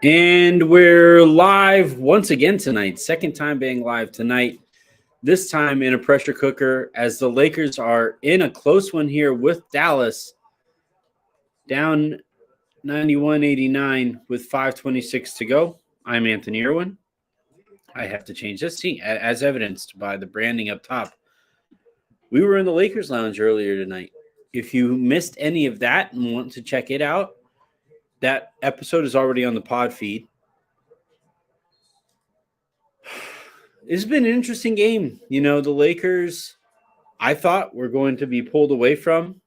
And we're live once again tonight. Second time being live tonight. This time in a pressure cooker as the Lakers are in a close one here with Dallas. Down 91-89 with 5:26 to go. I'm Anthony Irwin. I have to change this. See, as evidenced by the branding up top. We were in the Lakers lounge earlier tonight. If you missed any of that and want to check it out, that episode is already on the pod feed. It's been an interesting game. You know, the Lakers, I thought were going to be pulled away from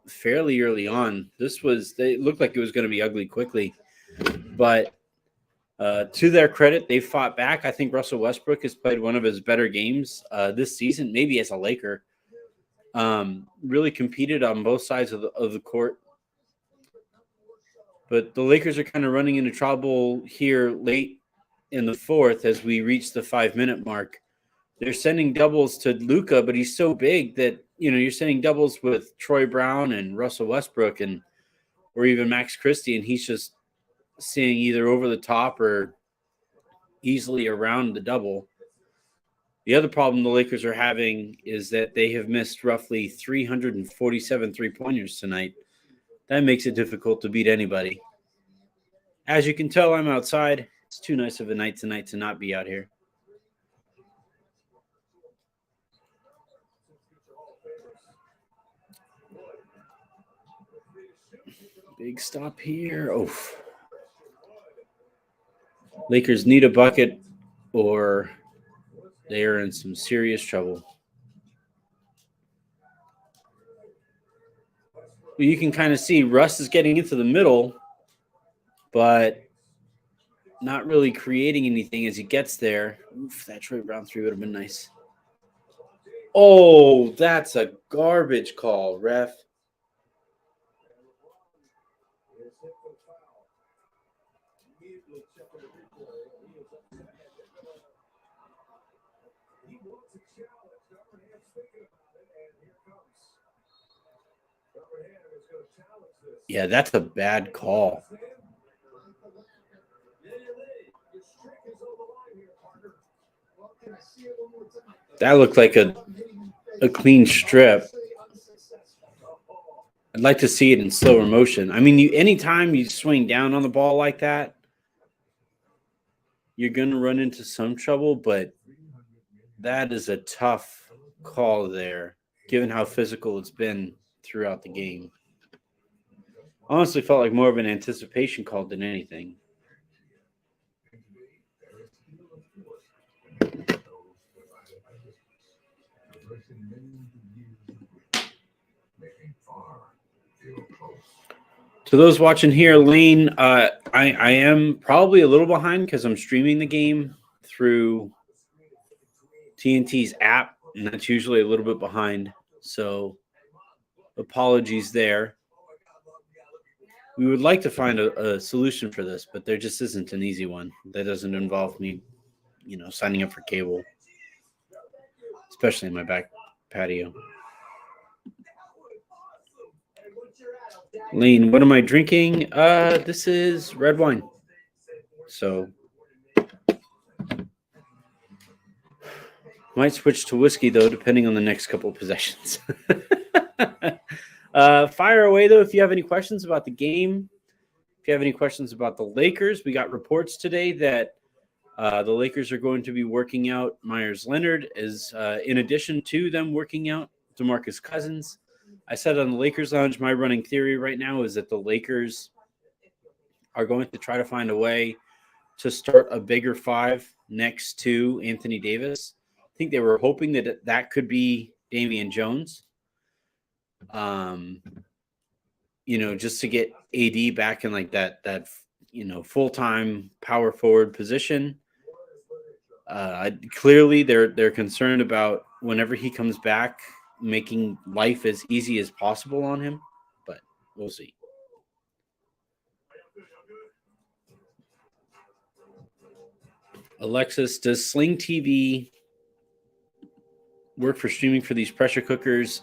fairly early on. They looked like it was going to be ugly quickly. But to their credit, they fought back. I think Russell Westbrook has played one of his better games this season, maybe as a Laker. Really competed on both sides of the court. But the Lakers are kind of running into trouble here late in the fourth as we reach the 5-minute mark. They're sending doubles to Luka, but he's so big that, you know, you're sending doubles with Troy Brown and Russell Westbrook or even Max Christie, and he's just seeing either over the top or easily around the double. The other problem the Lakers are having is that they have missed roughly 347 three-pointers tonight. That makes it difficult to beat anybody. As you can tell, I'm outside. It's too nice of a night tonight to not be out here. Big stop here. Oof. Lakers need a bucket or they are in some serious trouble. You can kind of see Russ is getting into the middle, but not really creating anything as he gets there. Oof, that Troy Brown 3 would have been nice. Oh, that's a garbage call, ref. Yeah, that's a bad call. That looked like a clean strip. I'd like to see it in slower motion. I mean, anytime you swing down on the ball like that, you're going to run into some trouble, but that is a tough call there, given how physical it's been throughout the game. Honestly, felt like more of an anticipation call than anything. To those watching here, Lane, I am probably a little behind because I'm streaming the game through TNT's app, and that's usually a little bit behind. So apologies there. We would like to find a solution for this, but there just isn't an easy one. That doesn't involve me, signing up for cable, especially in my back patio. Lean, what am I drinking? This is red wine. So might switch to whiskey though, depending on the next couple of possessions. Fire away though if you have any questions about the game. If you have any questions about the Lakers, we got reports today that the Lakers are going to be working out Myers Leonard as in addition to them working out DeMarcus Cousins. I said on the Lakers Lounge, my running theory right now is that the Lakers are going to try to find a way to start a bigger five next to Anthony Davis. I think they were hoping that that could be Damian Jones. Just to get AD back in like that full-time power forward position. Clearly they're concerned about whenever he comes back, making life as easy as possible on him, but we'll see. Alexis, does Sling TV work for streaming for these pressure cookers?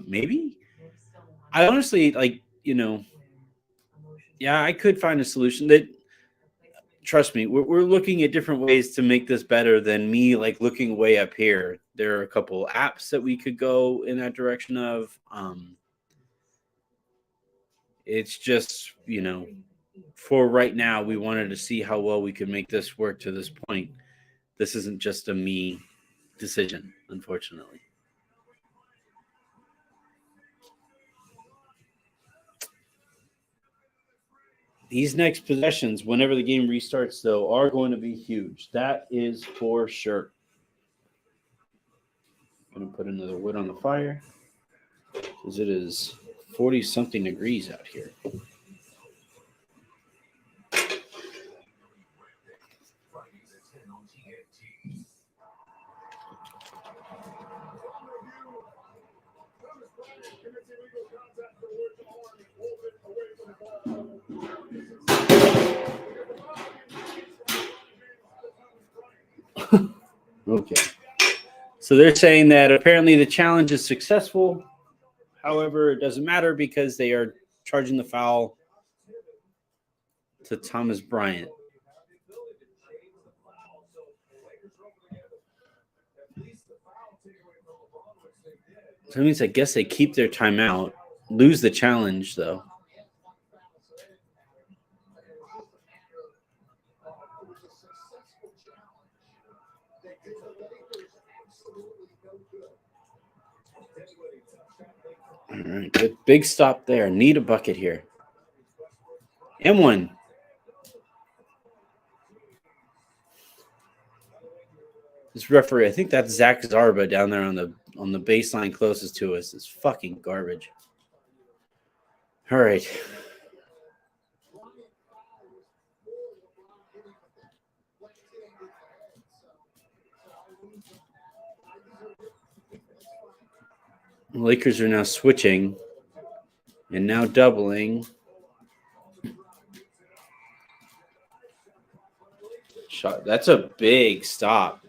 Maybe. I honestly, Yeah, I could find a solution that, trust me, we're looking at different ways to make this better than me like looking way up here. There are a couple apps that we could go in that direction of. It's just, for right now, we wanted to see how well we could make this work to this point. This isn't just a me decision, unfortunately. These next possessions, whenever the game restarts, though, are going to be huge. That is for sure. I'm going to put another wood on the fire because it is 40-something degrees out here. Okay. So they're saying that apparently the challenge is successful. However, it doesn't matter because they are charging the foul to Thomas Bryant. So that means I guess they keep their timeout, lose the challenge, though. All right, good. Big stop there. Need a bucket here. And one. This referee, I think that's Zach Zarba down there on the baseline closest to us, is fucking garbage. All right. The Lakers are now switching and now doubling. Shot. That's a big stop.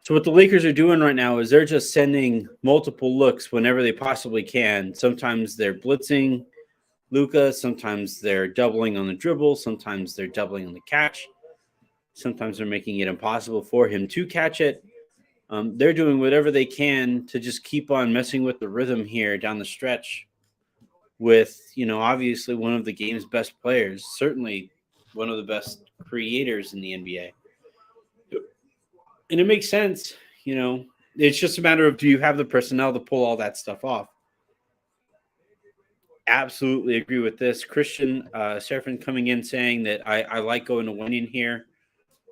So what the Lakers are doing right now is they're just sending multiple looks whenever they possibly can. Sometimes they're blitzing Luka. Sometimes they're doubling on the dribble. Sometimes they're doubling on the catch. Sometimes they're making it impossible for him to catch it. They're doing whatever they can to just keep on messing with the rhythm here down the stretch with, obviously one of the game's best players, certainly one of the best creators in the NBA. And it makes sense, It's just a matter of, do you have the personnel to pull all that stuff off? Absolutely agree with this. Christian Serafin coming in saying that I like going to Wenyen here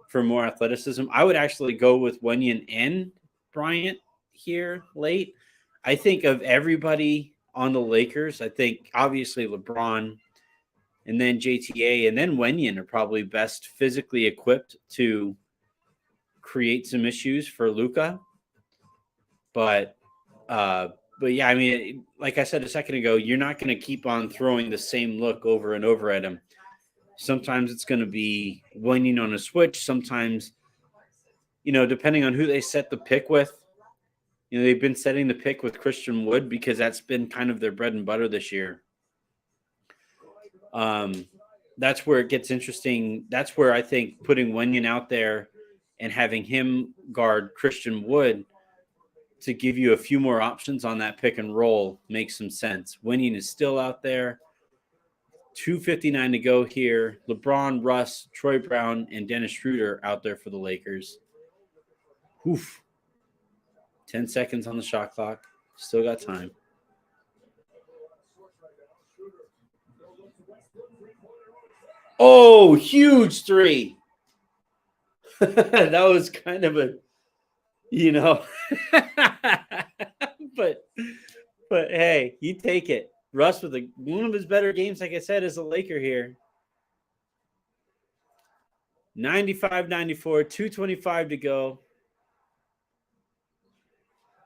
for more athleticism. I would actually go with Wenyen and Bryant here late. I think of everybody on the Lakers, I think obviously LeBron and then JTA and then Wenyen are probably best physically equipped to create some issues for Luka. But yeah, I mean, like I said a second ago, you're not going to keep on throwing the same look over and over at him. Sometimes it's going to be Wenyen on a switch. Sometimes, depending on who they set the pick with, they've been setting the pick with Christian Wood because that's been kind of their bread and butter this year. That's where it gets interesting. That's where I think putting Wenyen out there and having him guard Christian Wood to give you a few more options on that pick and roll makes some sense. Wenyen is still out there. 2:59 to go here. LeBron, Russ, Troy Brown, and Dennis Schroeder out there for the Lakers. Oof. 10 seconds on the shot clock. Still got time. Oh, huge three. That was kind of a, but hey, you take it. Russ with one of his better games, like I said, as a Laker here. 95-94, 2:25 to go.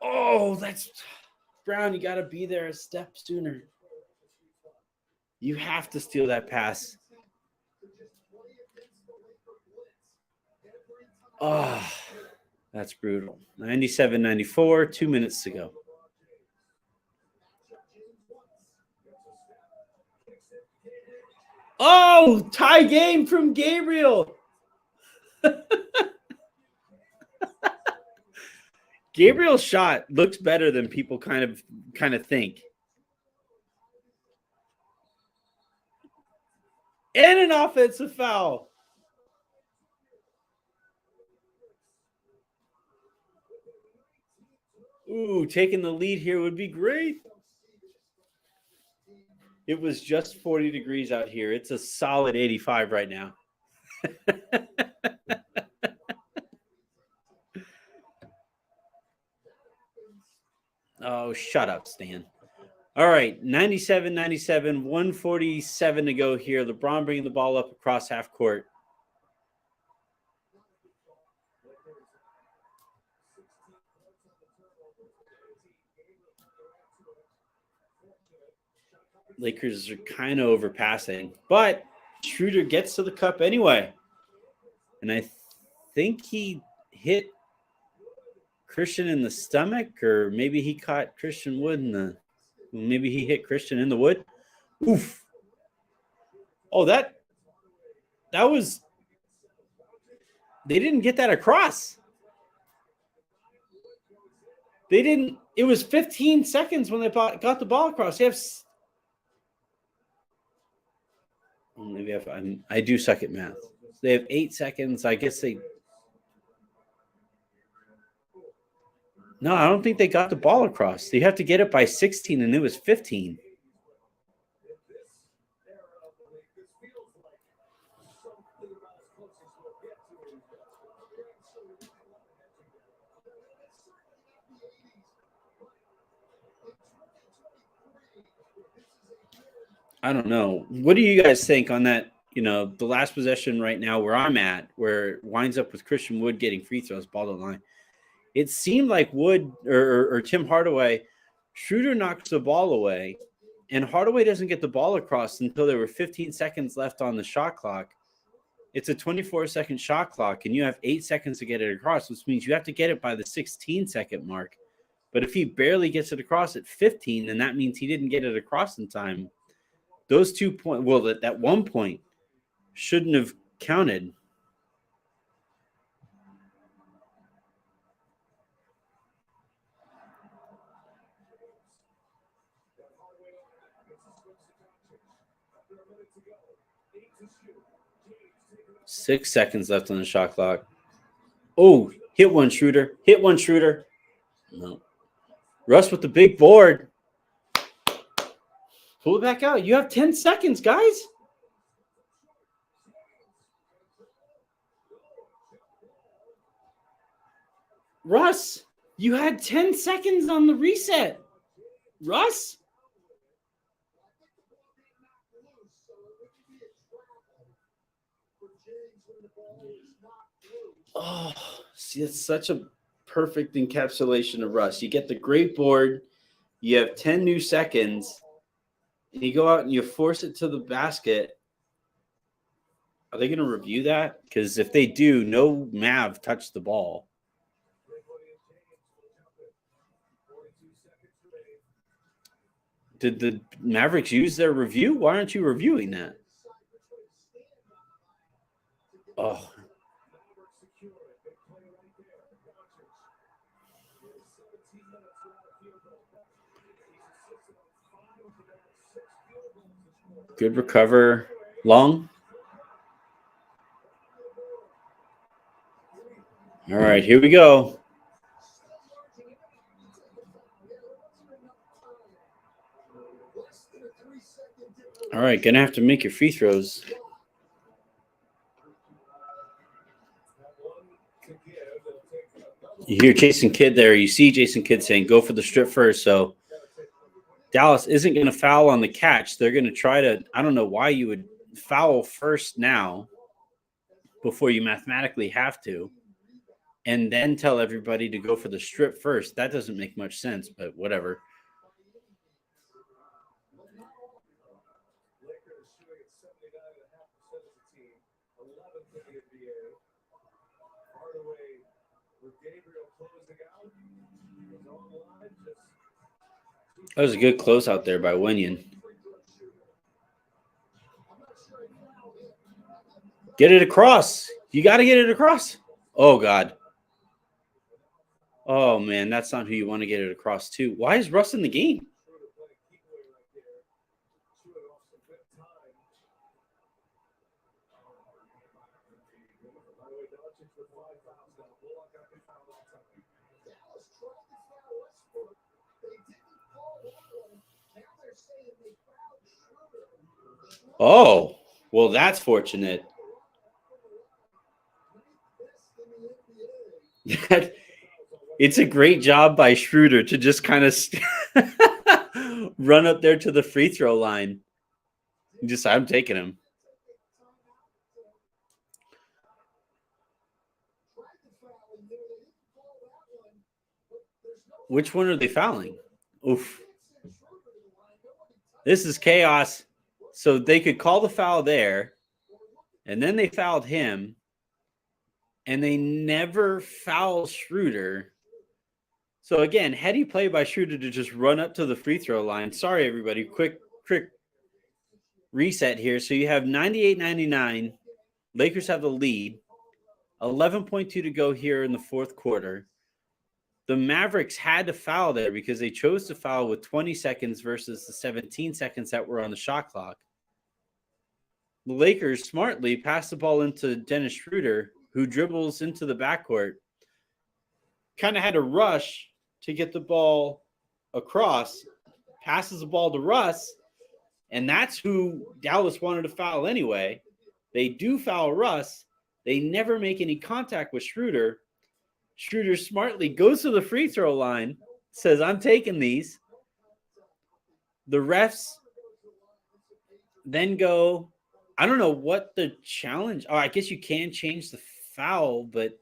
Oh, that's Brown. You got to be there a step sooner. You have to steal that pass. Oh, that's brutal. 97-94, 2 minutes to go. Oh, tie game from Gabriel. Gabriel's shot looks better than people kind of think. And an offensive foul. Ooh, taking the lead here would be great. It was just 40 degrees out here. It's a solid 85 right now. Oh, shut up, Stan. All right, 97-97, 147 to go here. LeBron bringing the ball up across half court. Lakers are kind of overpassing, but Schroeder gets to the cup anyway. And I think he hit Christian in the stomach, or maybe he caught Christian Wood maybe he hit Christian in the wood. Oof. Oh, that was, they didn't get that across. They didn't, it was 15 seconds when they got the ball across. They have, maybe I do suck at math. They have 8 seconds. I guess no, I don't think they got the ball across. You have to get it by 16, and it was 15. I don't know. What do you guys think on that? The last possession right now where I'm at, where it winds up with Christian Wood getting free throws, ball to the line. It seemed like Wood or Tim Hardaway, Schroeder knocks the ball away, and Hardaway doesn't get the ball across until there were 15 seconds left on the shot clock. It's a 24-second shot clock, and you have 8 seconds to get it across, which means you have to get it by the 16-second mark. But if he barely gets it across at 15, then that means he didn't get it across in time. Those 2 points, well, that 1 point shouldn't have counted. Six seconds left on the shot clock. Oh, hit one, Schroeder. Hit one, Schroeder. No. Russ with the big board. Pull it back out. You have 10 seconds, guys. Russ, you had 10 seconds on the reset. Russ? Oh, see, it's such a perfect encapsulation of Russ. You get the great board. You have 10 new seconds. And you go out and you force it to the basket. Are they going to review that? Because if they do, no Mav touched the ball. Did the Mavericks use their review? Why aren't you reviewing that? Oh. Good recover. Long. All right, here we go. All right, gonna have to make your free throws. You hear Jason Kidd there. You see Jason Kidd saying, go for the strip first. So Dallas isn't going to foul on the catch. They're going to try to, I don't know why you would foul first now before you mathematically have to, and then tell everybody to go for the strip first. That doesn't make much sense, but whatever. That was a good close out there by Wenyan. Get it across. You got to get it across. Oh, God. Oh, man, that's not who you want to get it across to. Why is Russ in the game? Oh, well, that's fortunate. It's a great job by Schroeder to just kind of run up there to the free throw line. Just, I'm taking him. Which one are they fouling? Oof. This is chaos. So they could call the foul there, and then they fouled him, and they never foul Schroeder. So again, heady play by Schroeder to just run up to the free throw line. Sorry, everybody. Quick reset here. So you have 98-99. Lakers have the lead. 11.2 to go here in the fourth quarter. The Mavericks had to foul there because they chose to foul with 20 seconds versus the 17 seconds that were on the shot clock. The Lakers smartly passed the ball into Dennis Schroeder, who dribbles into the backcourt. Kind of had to rush to get the ball across, passes the ball to Russ, and that's who Dallas wanted to foul anyway. They do foul Russ. They never make any contact with Schroeder. Schroeder smartly goes to the free throw line, says, I'm taking these. The refs then go, I don't know what the challenge. Oh, I guess you can change the foul, but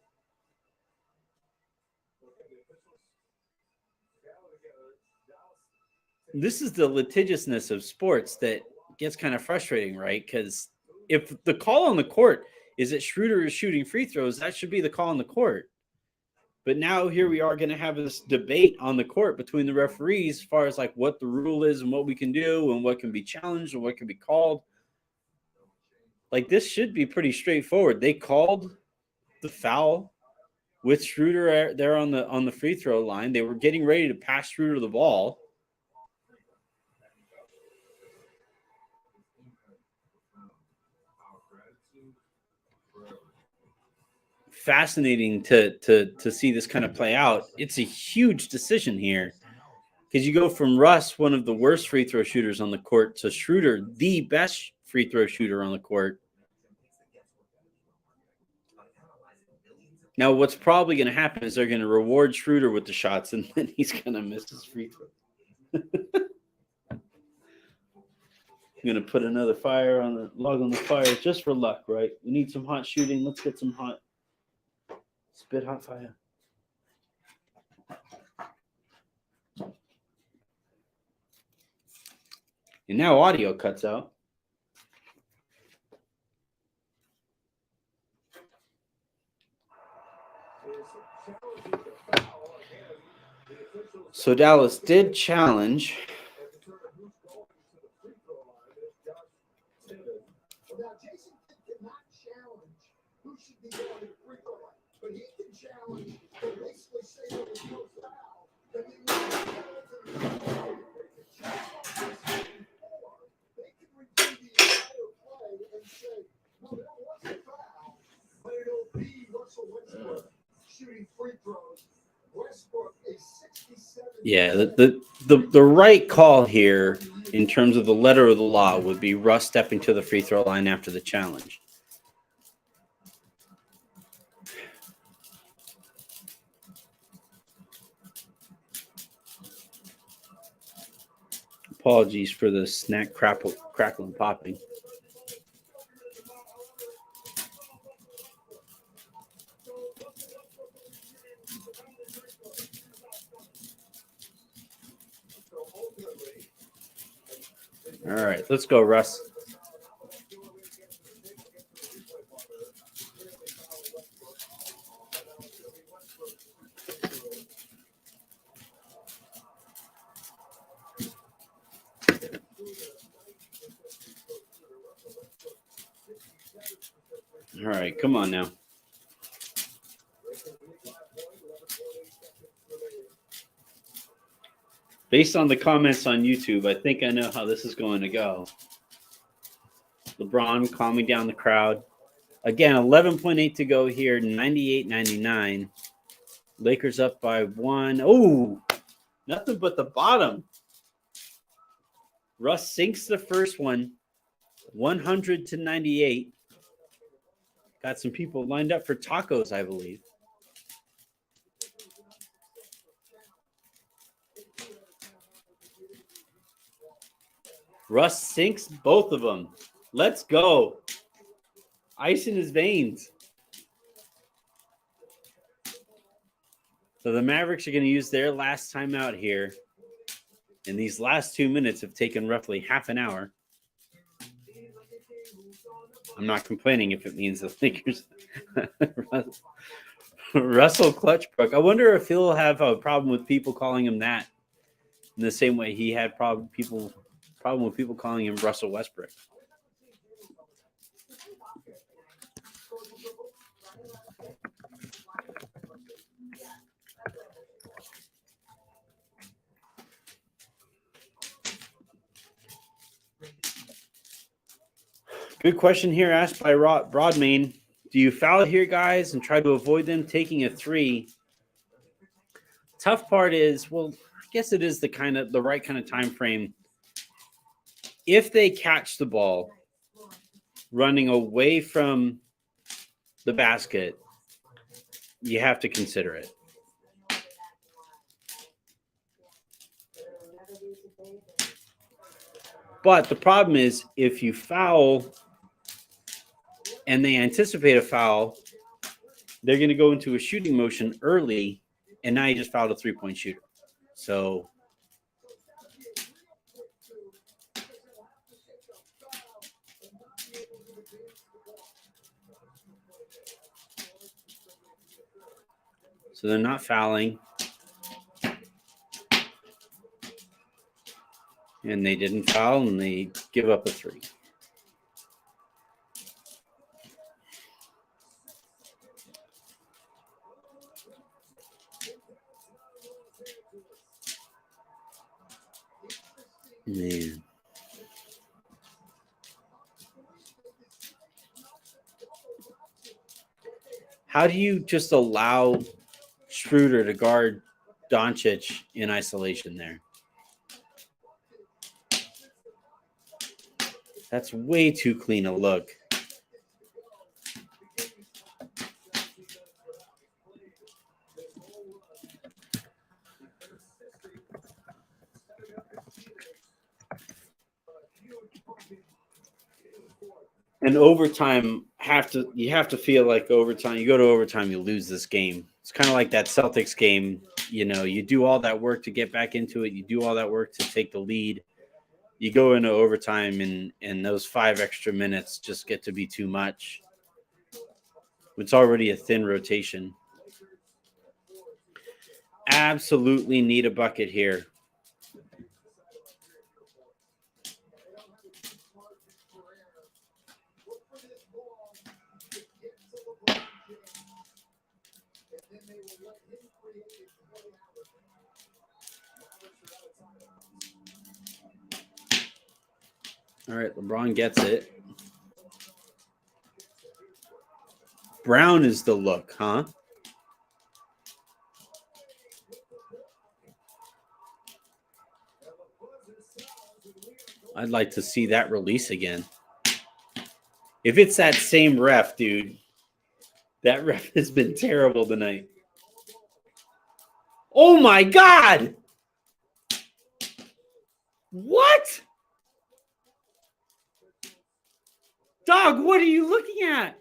this is the litigiousness of sports that gets kind of frustrating, right? Because if the call on the court is that Schroeder is shooting free throws, that should be the call on the court. But now here we are going to have this debate on the court between the referees as far as like what the rule is and what we can do and what can be challenged and what can be called. Like this should be pretty straightforward. They called the foul with Schroeder there on the free throw line. They were getting ready to pass Schroeder the ball. Fascinating to see this kind of play out. It's a huge decision here because you go from Russ, one of the worst free throw shooters on the court, to Schroeder, the best free throw shooter on the court. Now, what's probably going to happen is they're going to reward Schroeder with the shots, and then he's going to miss his free throw. I'm going to put another log on the fire just for luck, right? We need some hot shooting. Let's get some hot. Spit hot fire. And now audio cuts out. So Dallas did challenge. Yeah, the right call here in terms of the letter of the law would be Russ stepping to the free throw line after the challenge. Apologies for the snack crackle and popping. All right, let's go, Russ. All right, come on now. Based on the comments on YouTube, I think I know how this is going to go. LeBron calming down the crowd. Again, 11.8 to go here, 98-99. Lakers up by 1. Oh, nothing but the bottom. Russ sinks the first one, 100-98. Got some people lined up for tacos, I believe. Russ sinks both of them. Let's go. Ice in his veins. So the Mavericks are going to use their last timeout here. And these last 2 minutes have taken roughly half an hour. I'm not complaining if it means the Lakers. Russell Clutchbrook. I wonder if he'll have a problem with people calling him that in the same way he had problem with people calling him Russell Westbrook. Good question here asked by Broadmain. Do you foul here, guys, and try to avoid them taking a three? Tough part is, well, I guess it is the right kind of time frame. If they catch the ball running away from the basket, you have to consider it. But the problem is, if you foul and they anticipate a foul, they're going to go into a shooting motion early, and now you just fouled a three-point shooter. So they're not fouling. And they didn't foul, and they give up a three. Man. How do you just allow Schroeder to guard Doncic in isolation there? That's way too clean a look. And overtime, you have to feel like overtime. You go to overtime, you lose this game. It's kind of like that Celtics game. You know, you do all that work to get back into it. You do all that work to take the lead. You go into overtime, and those 5 extra minutes just get to be too much. It's already a thin rotation. Absolutely need a bucket here. All right, LeBron gets it. Brown is the look, huh? I'd like to see that release again. If it's that same ref, dude, that ref has been terrible tonight. Oh, my God! What? Dog, what are you looking at?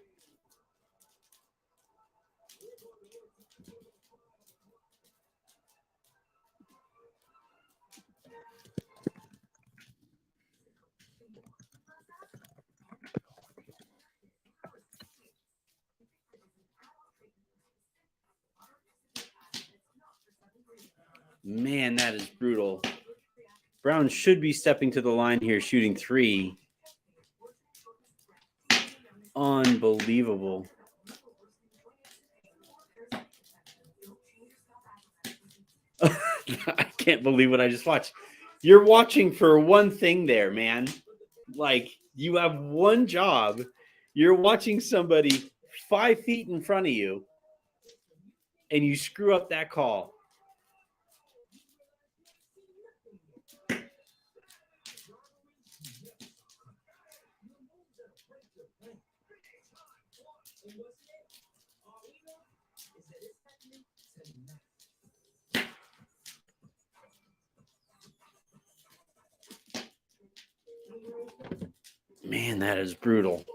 Man, that is brutal. Brown should be stepping to the line here, shooting 3. Unbelievable. I can't believe what I just watched. You're watching for one thing there, man. Like, you have one job. You're watching somebody 5 feet in front of you, and you screw up that call. Man, that is brutal.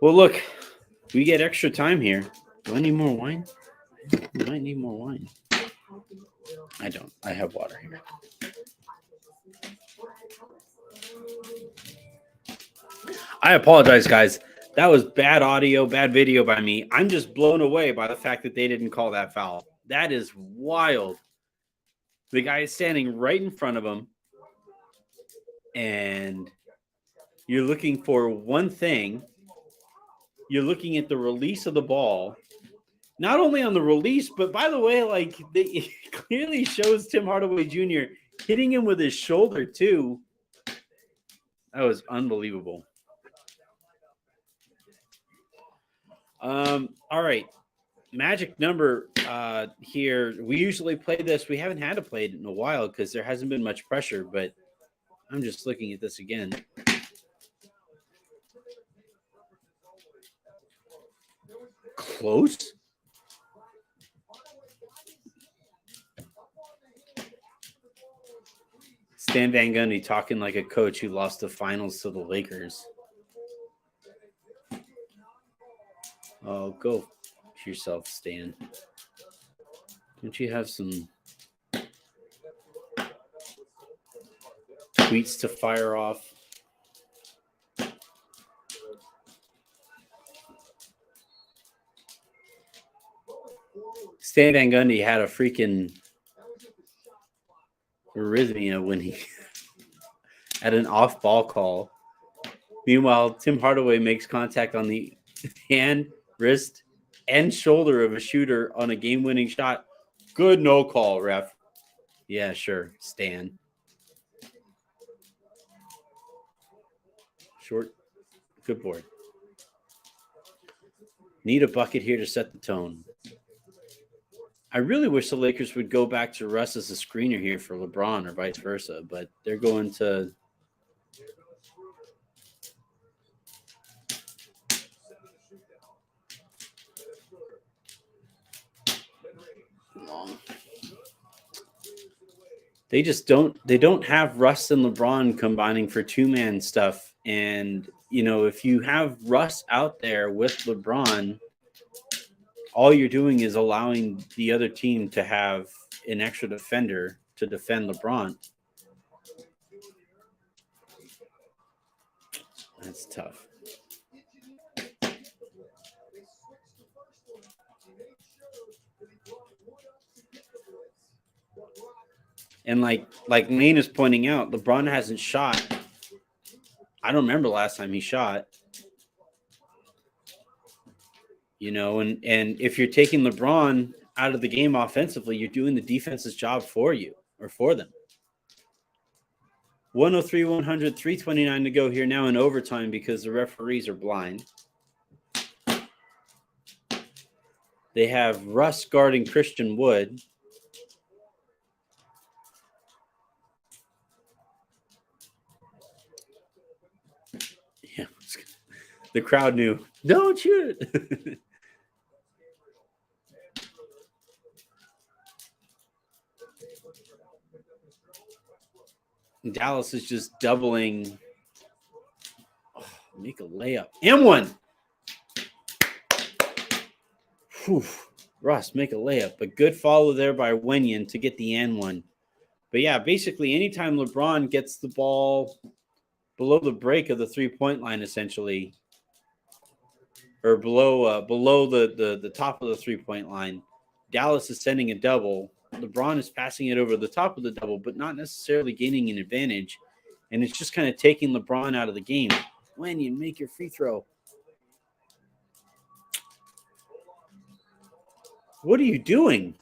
Well, look, we get extra time here. Do I need more wine? I might need more wine. I don't. I have water here. I apologize, guys. That was bad audio, bad video by me. I'm just blown away by the fact that they didn't call that foul. That is wild. The guy is standing right in front of him, and you're looking for one thing. You're looking at the release of the ball. Not only on the release, but by the way, like, it clearly shows Tim Hardaway Jr. hitting him with his shoulder too. That was unbelievable. All right. Magic number here. We usually play this. We haven't had to play it in a while because there hasn't been much pressure, but I'm just looking at this again. Close? Stan Van Gundy talking like a coach who lost the finals to the Lakers. Oh, go yourself, Stan. Don't you have some tweets to fire off? Stan Van Gundy had a freaking arrhythmia when he had an off-ball call. Meanwhile, Tim Hardaway makes contact on the hand, wrist, and shoulder of a shooter on a game-winning shot. Good no call, ref. Yeah, sure, Stan. Short, good board. Need a bucket here to set the tone. I really wish the Lakers would go back to Russ as a screener here for LeBron or vice versa, but they're going to long. They just don't have Russ and LeBron combining for two-man stuff. And, you know, if you have Russ out there with LeBron, all you're doing is allowing the other team to have an extra defender to defend LeBron. That's tough. And like Lane is pointing out, LeBron hasn't shot. I don't remember last time he shot. You know, and if you're taking LeBron out of the game offensively, you're doing the defense's job for you or for them. 103, 100, 329 to go here now in overtime because the referees are blind. They have Russ guarding Christian Wood. Yeah, the crowd knew. Don't shoot it. Dallas is just doubling. Oh, make a layup. And one. Whew. Russ, make a layup. A good follow there by Wenyan to get the and one. But yeah, basically anytime LeBron gets the ball below the break of the three-point line, essentially, or below the top of the three-point line, Dallas is sending a double. LeBron is passing it over the top of the double, but not necessarily gaining an advantage. And it's just kind of taking LeBron out of the game. When you make your free throw. What are you doing?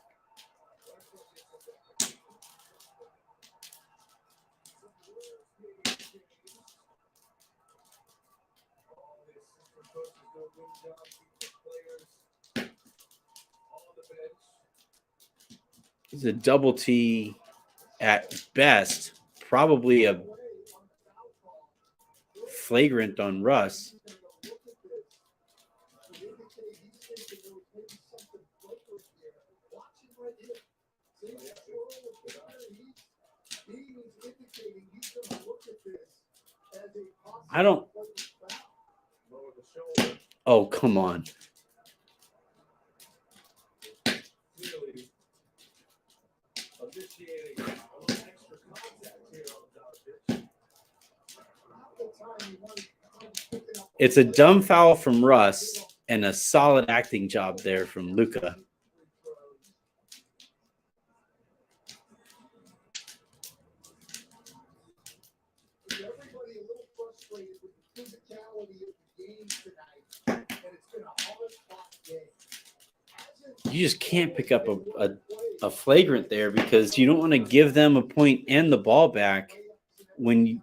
It's a double T at best. Probably a flagrant on Russ. I don't. Oh, come on. It's a dumb foul from Russ and a solid acting job there from Luka. You just can't pick up a flagrant there because you don't want to give them a point and the ball back when you.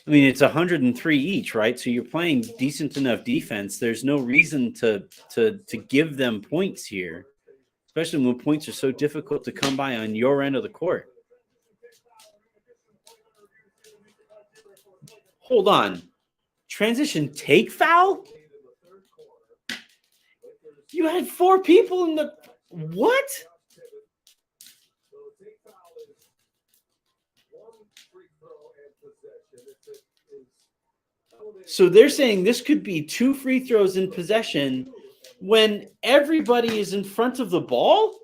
I mean, it's 103 each, right? So you're playing decent enough defense. There's no reason to give them points here, especially when points are so difficult to come by on your end of the court. Hold on. Transition take foul? You had 4 people in the what? So they're saying this could be 2 free throws in possession when everybody is in front of the ball?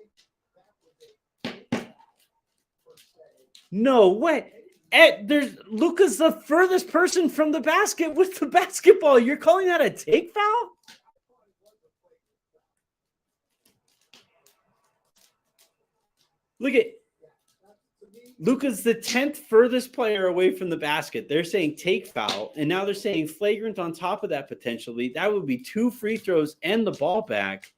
No way. There's Luka's the furthest person from the basket with the basketball. You're calling that a take foul? Look at Luka's the 10th furthest player away from the basket. They're saying take foul, and now they're saying flagrant on top of that potentially. That would be 2 free throws and the ball back.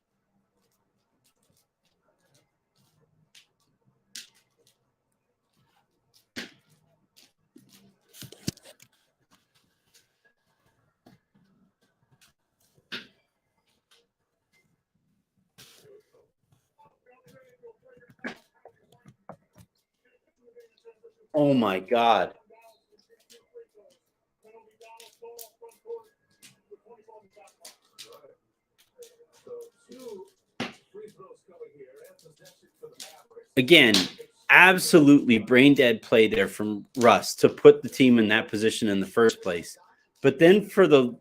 Oh my God. Again, absolutely brain dead play there from Russ to put the team in that position in the first place. But then for the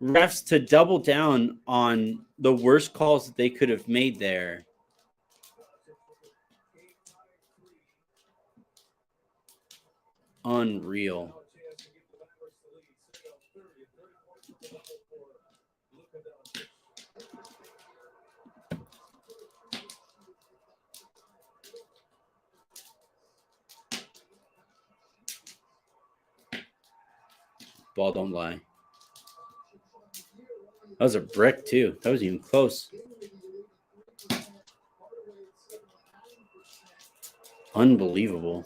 refs to double down on the worst calls that they could have made there. Unreal. Ball don't lie. That was a brick, too. That was even close. Unbelievable.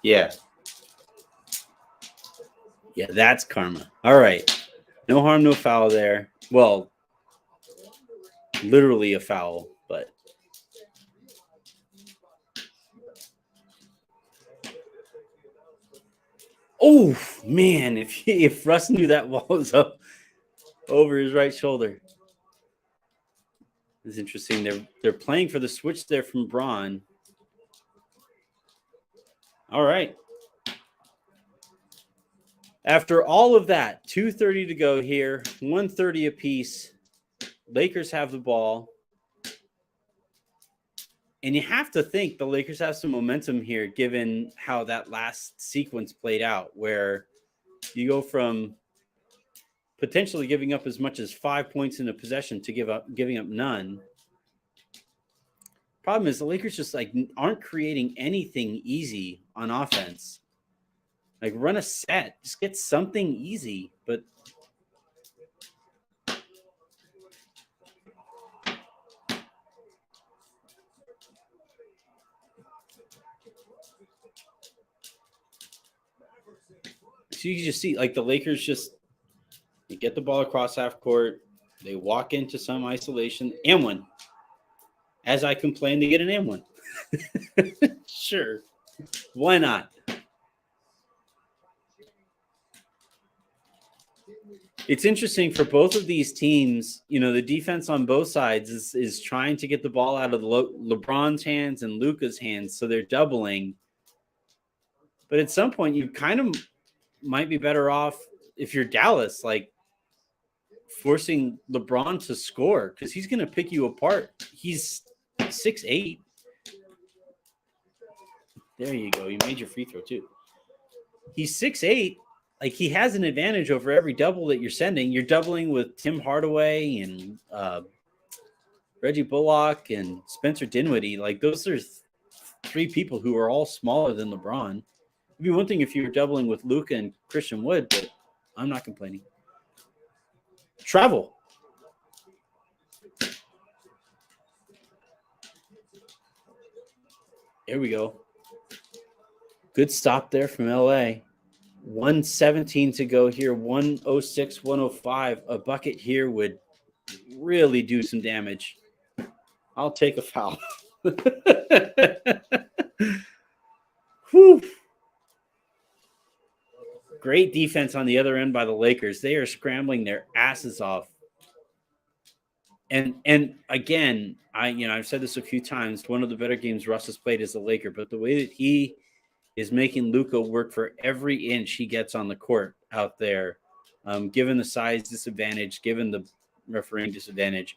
Yeah. Yeah, that's karma. All right. No harm, no foul there. Well, literally a foul, but. Oh, man, if Russ knew that ball was up over his right shoulder. It's interesting. They're playing for the switch there from Braun. All right. After all of that, 2:30 to go here, 1:30 apiece. Lakers have the ball. And you have to think the Lakers have some momentum here, given how that last sequence played out, where you go from potentially giving up as much as 5 points in a possession to giving up none. Problem is the Lakers just like aren't creating anything easy on offense. Like run a set, just get something easy, but so you just see like the Lakers just they get the ball across half court, they walk into some isolation, and one. As I complain, they get an and one. Sure. Why not? It's interesting for both of these teams. You know, the defense on both sides is trying to get the ball out of LeBron's hands and Luka's hands, so they're doubling. But at some point, you kind of might be better off if you're Dallas, like forcing LeBron to score because he's going to pick you apart. He's 6'8". There you go. You made your free throw too. He's 6'8". Like he has an advantage over every double that you're sending. You're doubling with Tim Hardaway and Reggie Bullock and Spencer Dinwiddie. Like those are three people who are all smaller than LeBron. It'd be one thing if you were doubling with Luka and Christian Wood, but I'm not complaining. Travel. There we go. Good stop there from LA. 1:17 to go here. 1:06, 1:05. A bucket here would really do some damage. I'll take a foul. Whew. Great defense on the other end by the Lakers. They are scrambling their asses off. And again, I've said this a few times. One of the better games Russ has played is the Laker, but the way that he is making Luka work for every inch he gets on the court out there, given the size disadvantage, given the refereeing disadvantage,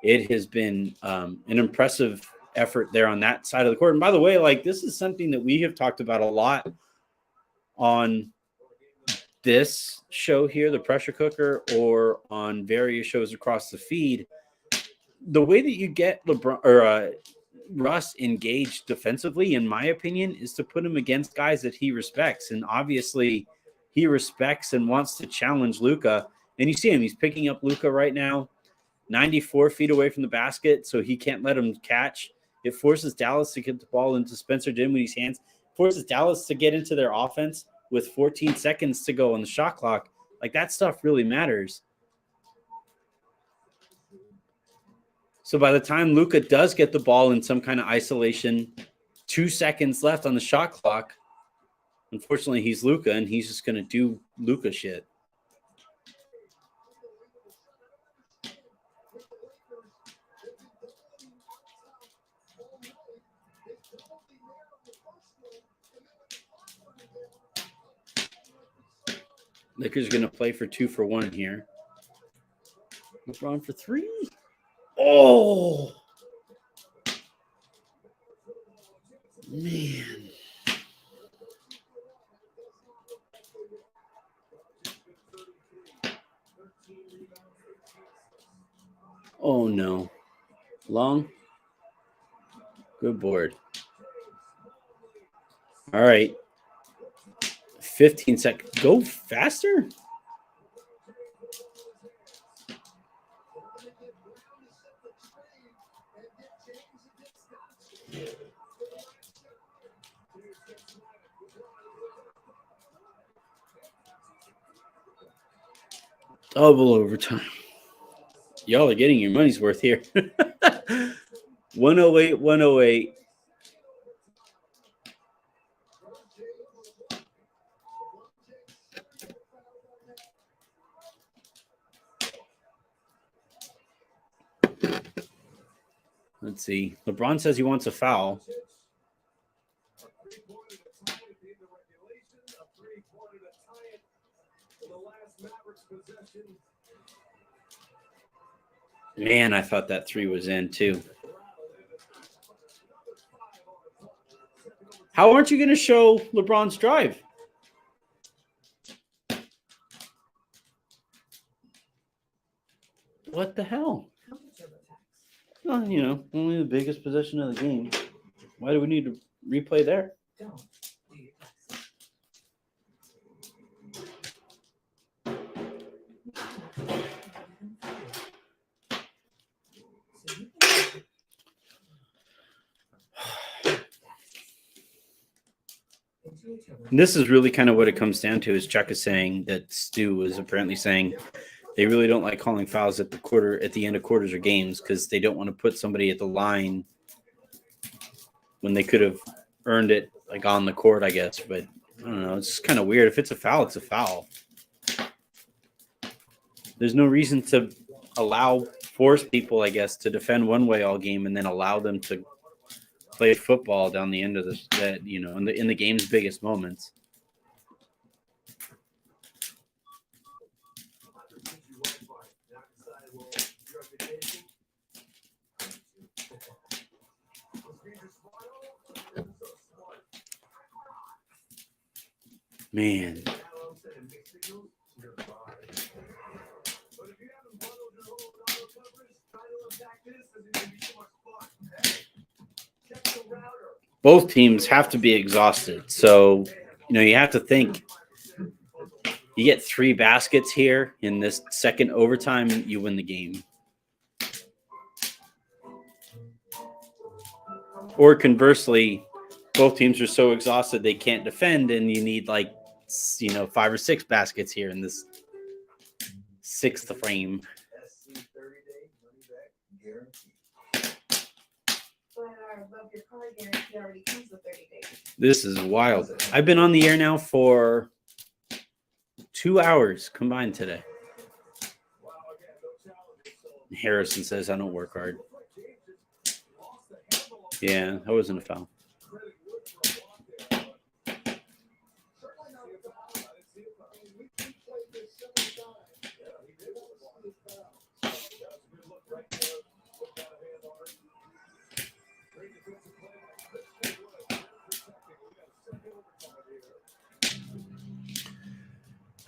it has been an impressive effort there on that side of the court. And by the way, like this is something that we have talked about a lot on this show here, the Pressure Cooker, or on various shows across the feed. The way that you get LeBron or Russ engaged defensively, in my opinion, is to put him against guys that he respects. And obviously he respects and wants to challenge Luka. And you see him, he's picking up Luka right now, 94 feet away from the basket, so he can't let him catch. It forces Dallas to get the ball into Spencer Dinwiddie's hands, forces Dallas to get into their offense with 14 seconds to go on the shot clock. Like that stuff really matters. So by the time Luka does get the ball in some kind of isolation, 2 seconds left on the shot clock, unfortunately he's Luka and he's just going to do Luka shit. Lakers going to play for 2 for 1 here. LeBron for 3. Oh, man. Oh, no. Long. Good board. All right. 15 seconds. Go faster. Double overtime. Y'all are getting your money's worth here. 108, 108. Let's see. LeBron says he wants a foul. Man, I thought that 3 was in too. How aren't you going to show LeBron's drive? What the hell? Well, only the biggest possession of the game. Why do we need to replay there? And this is really kind of what it comes down to. Is Chuck is saying that Stu was apparently saying they really don't like calling fouls at the end of quarters or games because they don't want to put somebody at the line when they could have earned it like on the court, I guess. But I don't know. It's kind of weird. If it's a foul, it's a foul. There's no reason to force people, I guess, to defend one way all game and then allow them to play football down the end of in the game's biggest moments. Man. Both teams have to be exhausted. So, you have to think you get 3 baskets here in this second overtime, you win the game. Or conversely, both teams are so exhausted they can't defend, and you need 5 or 6 baskets here in this 6th frame. This is wild. I've been on the air now for 2 hours combined today. Harrison says I don't work hard. Yeah, that wasn't a foul.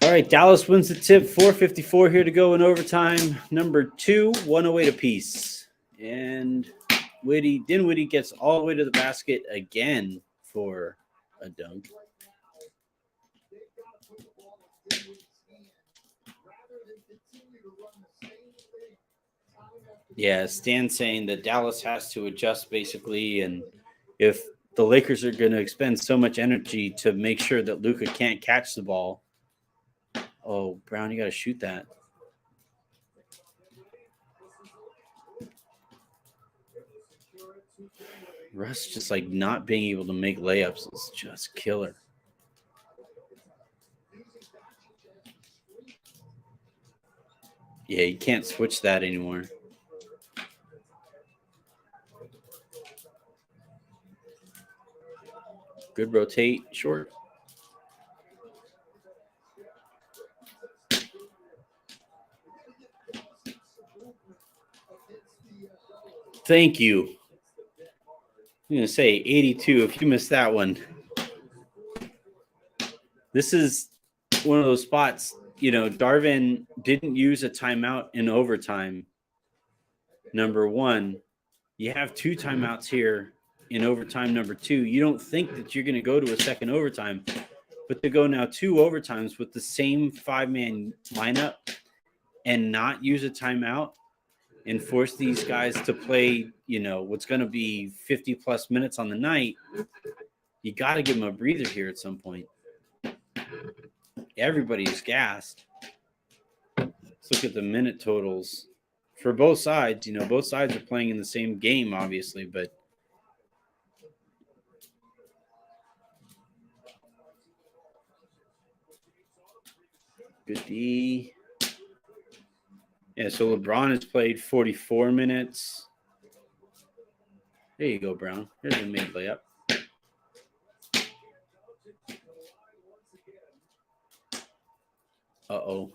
All right, Dallas wins the tip. 4:54 here to go in overtime. Number 2, 108 apiece. And Dinwiddie gets all the way to the basket again for a dunk. Yeah, Stan's saying that Dallas has to adjust basically, and if the Lakers are going to expend so much energy to make sure that Luka can't catch the ball. Oh, Brown, you got to shoot that. Russ just not being able to make layups is just killer. Yeah, you can't switch that anymore. Good rotate, short. Thank you. I'm going to say 82 if you missed that one. This is one of those spots, Darvin didn't use a timeout in overtime. Number 1, you have 2 timeouts here in overtime. Number 2, you don't think that you're going to go to a second overtime, but to go now 2 overtimes with the same 5-man lineup and not use a timeout and force these guys to play, what's going to be 50-plus minutes on the night, you got to give them a breather here at some point. Everybody's gassed. Let's look at the minute totals for both sides. Both sides are playing in the same game, obviously, but good D. Yeah, so LeBron has played 44 minutes. There you go, Brown. Here's a made layup. Uh-oh.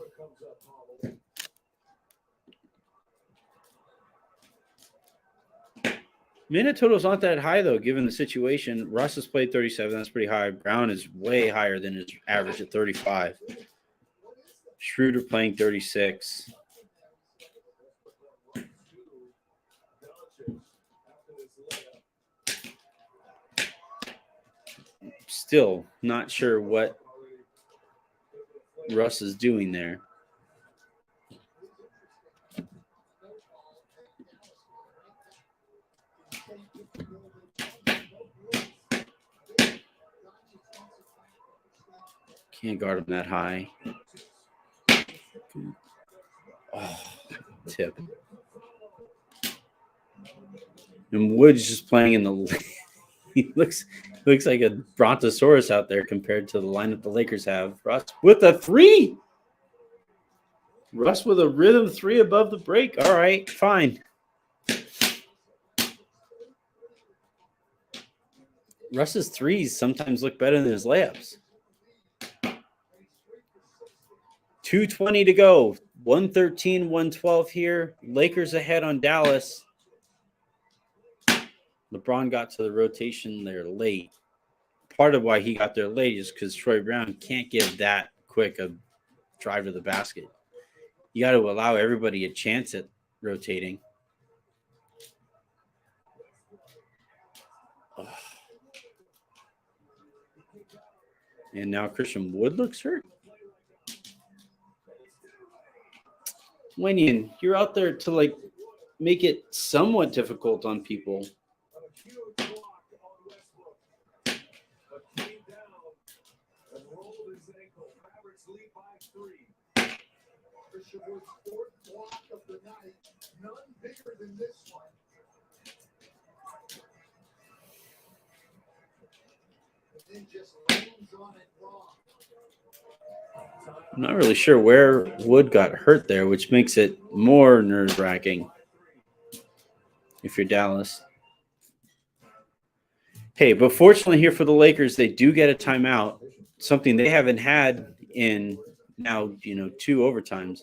Minute totals aren't that high, though, given the situation. Russ has played 37. That's pretty high. Brown is way higher than his average at 35. Schroeder playing 36. Still not sure what Russ is doing there. Can't guard him that high. Oh, tip. And Wood's just playing in the. He looks like a brontosaurus out there compared to the lineup the Lakers have. Russ with a three. Russ with a rhythm three above the break. All right, fine. Russ's threes sometimes look better than his layups. 2:20 to go. 113, 112 here. Lakers ahead on Dallas. LeBron got to the rotation there late. Part of why he got there late is because Troy Brown can't give that quick a drive to the basket. You got to allow everybody a chance at rotating. Oh. And now Christian Wood looks hurt. Wenyan, you're out there to like make it somewhat difficult on people. I'm not really sure where Wood got hurt there, which makes it more nerve-wracking if you're Dallas. Hey, but fortunately here for the Lakers, they do get a timeout, something they haven't had in now, 2 overtimes.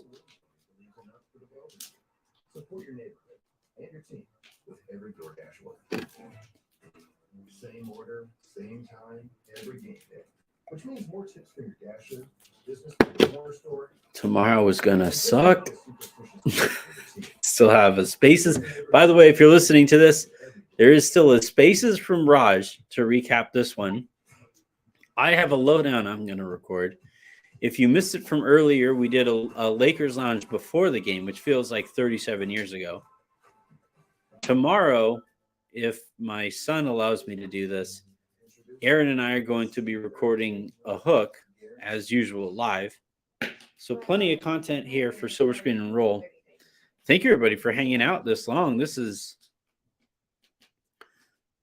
Support your neighborhood and your team with every DoorDash order. Same order, same time, every game day. Which means more tips for your Dasher, business store. Tomorrow is gonna suck. Still have a Spaces. By the way, if you're listening to this, there is still a Spaces from Raj to recap this one. I have a lowdown I'm going to record. If you missed it from earlier, we did a Lakers Lounge before the game, which feels like 37 years ago. Tomorrow, if my son allows me to do this, Aaron and I are going to be recording a hook, as usual, live. So plenty of content here for Silver Screen and Roll. Thank you, everybody, for hanging out this long. This is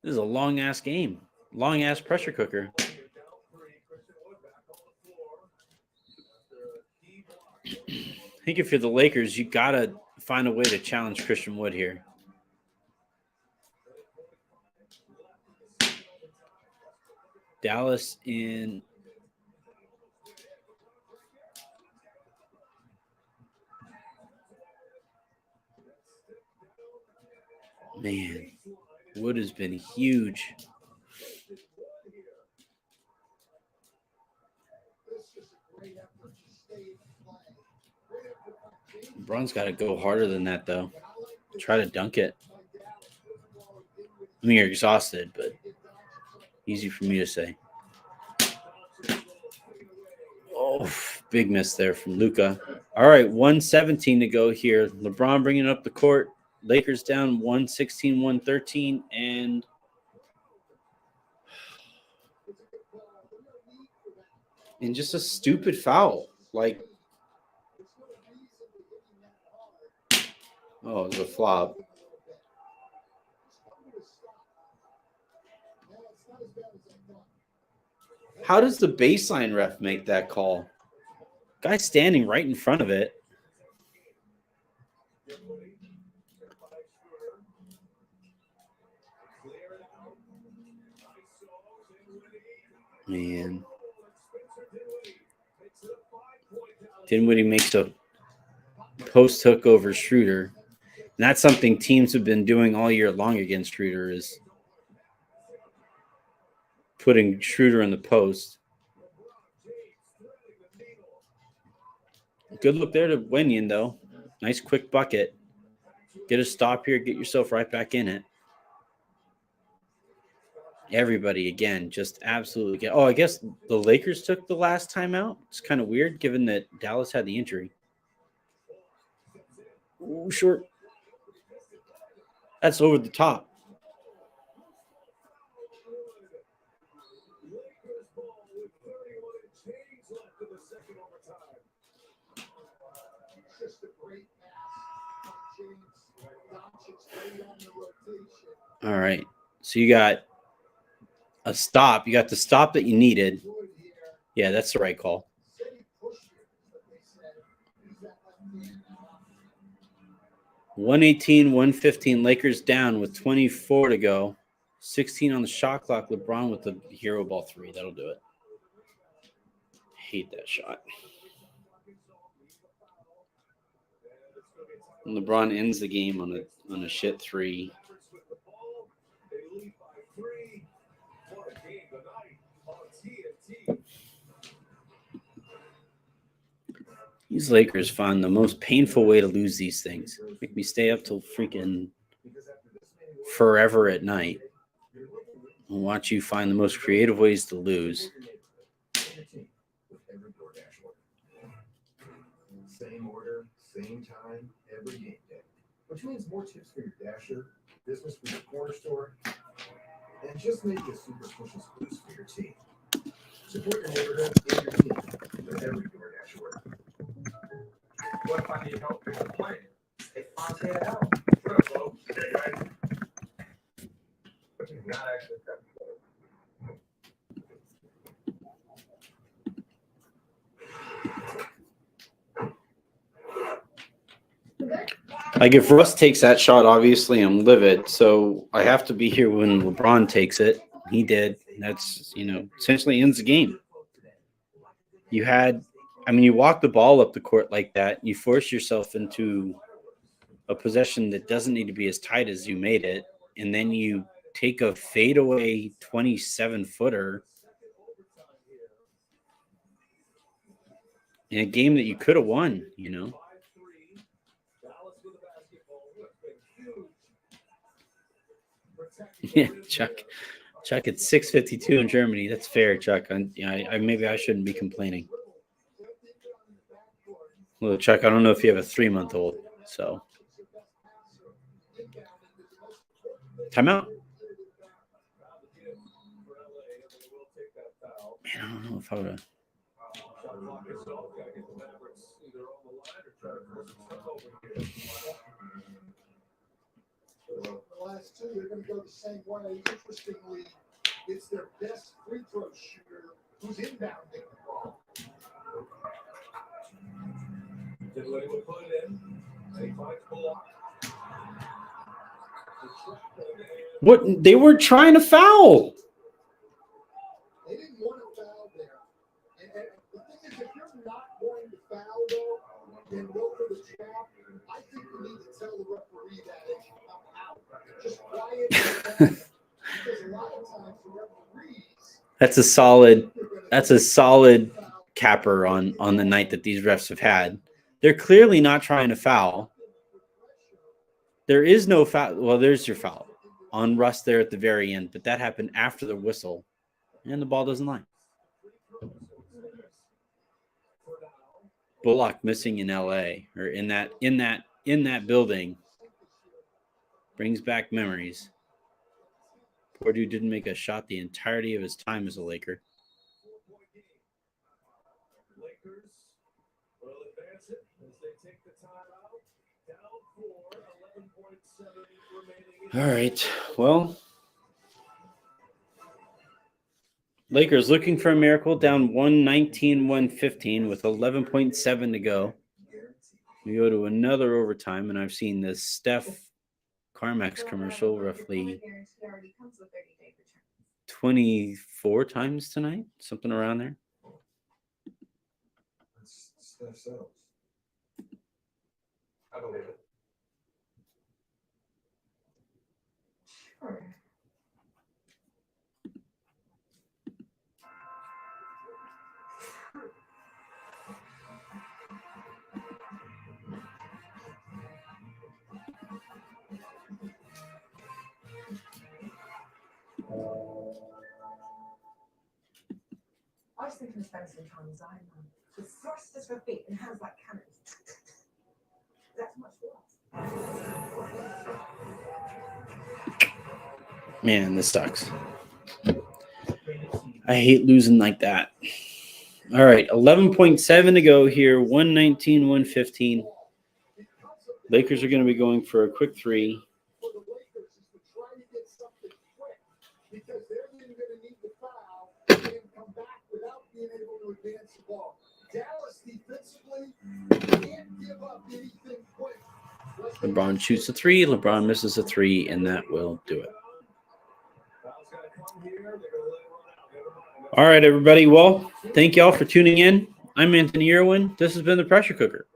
a long-ass game. Long-ass pressure cooker. I think if you're the Lakers, you got to find a way to challenge Christian Wood here. Dallas in man, Wood has been huge. LeBron's got to go harder than that, though. Try to dunk it. I mean, you're exhausted, but easy for me to say. Oh, big miss there from Luka. All right, 1:17 to go here. LeBron bringing up the court. Lakers down 116, 113, and just a stupid foul. Like, oh, it was a flop. How does the baseline ref make that call? Guy standing right in front of it. Man. Dinwiddie makes a post hook over Schroeder. And that's something teams have been doing all year long against Schroeder, is putting Schroeder in the post. Good look there to Wenyan, though. Nice quick bucket. Get a stop here. Get yourself right back in it. Everybody again, just absolutely. Oh, I guess the Lakers took the last timeout. It's kind of weird given that Dallas had the injury. Ooh, short. That's over the top. All right. So you got a stop. You got the stop that you needed. Yeah, that's the right call. 118, 115. Lakers down with 24 to go. 16 on the shot clock. LeBron with the hero ball three. That'll do it. Hate that shot. And LeBron ends the game on a shit three. These Lakers find the most painful way to lose these things. Make me stay up till freaking forever at night and watch you find the most creative ways to lose. Same order, same time, every game day. Which means more tips for your dasher, business for your corner store, and just maybe a super special boost for your team. Support your neighborhood and your team with every DoorDash order. What if I need help with the plane? Hey, Fonte it out. What up, folks? Hey, guys. But you're not actually prepping. Like if Russ takes that shot, obviously I'm livid. So I have to be here when LeBron takes it. He did. That's, essentially ends the game. You walk the ball up the court like that. You force yourself into a possession that doesn't need to be as tight as you made it. And then you take a fadeaway 27-footer in a game that you could have won, Yeah, Chuck, it's 6:52 in Germany. That's fair, Chuck. Maybe I shouldn't be complaining. Well, Chuck, I don't know if you have a 3-month-old, so timeout. Man, I don't know if I would have. The last two, they're going to go the same way. Interestingly, it's their best free throw shooter who's inbounding the ball. Didn't let him put it in. They find block. What? They were trying to foul. They didn't want to foul there. And the thing is, if you're not going to foul, though, then go for the trap. I think you need to tell the referee that as you come out. Just quiet because a lot of times the referees. That's a solid capper on the night that these refs have had. They're clearly not trying to foul. There is no foul. Well, there's your foul on Russ there at the very end, but that happened after the whistle, and the ball doesn't lie. Bullock missing in LA or in that building brings back memories. Poor dude didn't make a shot the entirety of his time as a Laker. All right. Well, Lakers looking for a miracle, down 119-115 with 11.7 to go. We go to another overtime, and I've seen this Steph Carmax commercial roughly 24 times tonight, something around there. I believe it. was thinking of spending some time with Zion. She thrusts her feet and hands like cannons. That's much worse. Man, this sucks. I hate losing like that. All right, 11.7 to go here, 119, 115. Lakers are going to be going for a quick three. For the Lakers is to try to get something quick because they're then going to need the foul and come back without being able to advance the ball. Dallas defensively can't give up anything quick. LeBron shoots a three, LeBron misses a three, and that will do it. All right, everybody. Well, thank you all for tuning in. I'm Anthony Irwin. This has been The Pressure Cooker.